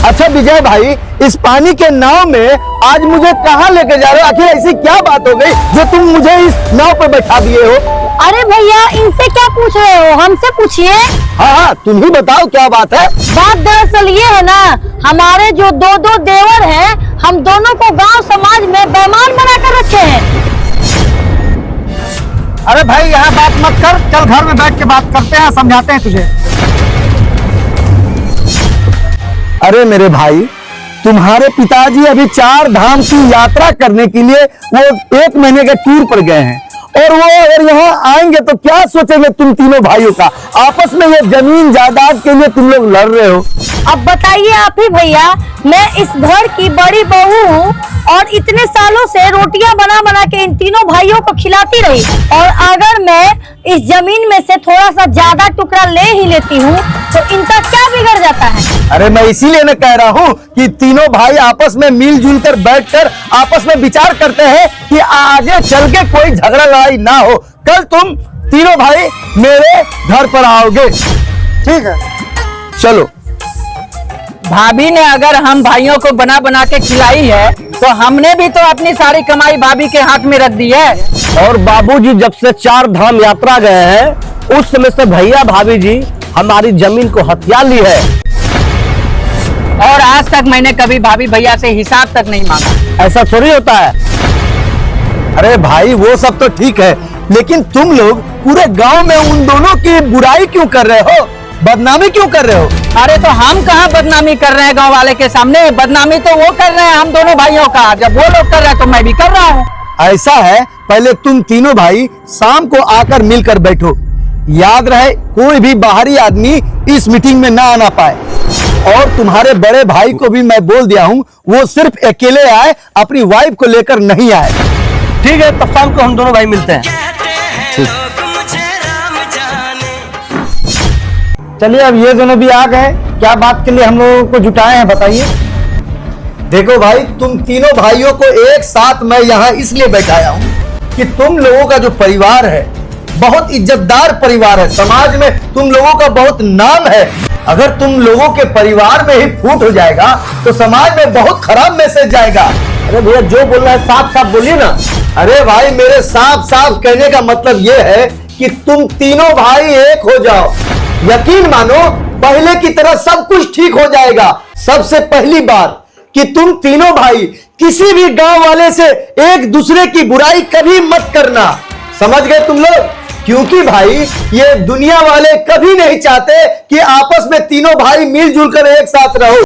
अच्छा विजय भाई, इस पानी के नाव में आज मुझे कहाँ लेके जा रहे हो? आखिर ऐसी क्या बात हो गई जो तुम मुझे इस नाव पर बैठा दिए हो? अरे भैया, इनसे क्या पूछ रहे हो, हमसे पूछिए। हाँ, तुम ही बताओ क्या बात है। बात दरअसल ये है ना, हमारे जो दो देवर हैं, हम दोनों को गांव समाज में बेईमान बनाकर रखे हैं। अरे भाई, यहाँ बात मत कर, चल घर में बैठ के बात करते हैं, समझाते हैं तुझे। अरे मेरे भाई, तुम्हारे पिताजी अभी 4 धाम की यात्रा करने के लिए वो 1 महीने के टूर पर गए हैं, और वो अगर यहाँ आएंगे तो क्या सोचेंगे तुम तीनों भाइयों का? आपस में ये जमीन जायदाद के लिए तुम लोग लड़ रहे हो। अब बताइए आप ही भैया, मैं इस घर की बड़ी बहू हूँ और इतने सालों से रोटियां बना बना के इन तीनों भाइयों को खिलाती रही, और अगर मैं इस जमीन में से थोड़ा सा ज्यादा टुकड़ा ले ही लेती हूँ तो इनका क्या बिगड़ जाता है? अरे मैं इसीलिए न कह रहा हूँ कि तीनों भाई आपस में मिलजुल कर बैठकर आपस में विचार करते हैं कि आगे चल के कोई झगड़ा लड़ाई ना हो। कल तुम तीनों भाई मेरे घर पर आओगे, ठीक है? चलो। भाभी ने अगर हम भाइयों को बना बना के खिलाई है तो हमने भी तो अपनी सारी कमाई भाभी के हाथ में रख दी है। और बाबूजी जब से 4 धाम यात्रा गए हैं उस समय से भैया भाभी जी हमारी जमीन को हथिया ली है, और आज तक मैंने कभी भाभी भैया से हिसाब तक नहीं मांगा। ऐसा थोड़ी होता है। अरे भाई, वो सब तो ठीक है, लेकिन तुम लोग पूरे गांव में उन दोनों की बुराई क्यों कर रहे हो, बदनामी क्यों कर रहे हो? अरे तो हम कहाँ बदनामी कर रहे हैं गांव वाले के सामने? बदनामी तो वो कर रहे हैं हम दोनों भाइयों का। जब वो लोग कर रहे हैं तो मैं भी कर रहा हूँ। ऐसा है, पहले तुम तीनों भाई शाम को आकर मिलकर बैठो। याद रहे, कोई भी बाहरी आदमी इस मीटिंग में ना आना पाए। और तुम्हारे बड़े भाई को भी मैं बोल दिया हूँ, वो सिर्फ अकेले आए, अपनी वाइफ को लेकर नहीं आए। ठीक है, तब शाम को हम दोनों भाई मिलते हैं। चलिए, अब ये दोनों भी आ गए, क्या बात के लिए हम लोगों को जुटाए हैं बताइए। देखो भाई, तुम तीनों भाइयों को एक साथ मैं यहाँ इसलिए बैठाया हूँ कि तुम लोगों का जो परिवार है बहुत इज्जतदार परिवार है, समाज में तुम लोगों का बहुत नाम है। अगर तुम लोगों के परिवार में ही फूट हो जाएगा तो समाज में बहुत खराब मैसेज जाएगा। अरे भैया, जो बोल रहा है साफ साफ बोलिए ना। अरे भाई, मेरे साफ साफ कहने का मतलब ये है कि तुम तीनों भाई एक हो जाओ। यकीन मानो, पहले की तरह सब कुछ ठीक हो जाएगा। सबसे पहली बात कि तुम तीनों भाई किसी भी गांव वाले से एक दूसरे की बुराई कभी मत करना, समझ गए तुम लोग? क्योंकि भाई, ये दुनिया वाले कभी नहीं चाहते कि आपस में तीनों भाई मिलजुल कर एक साथ रहो।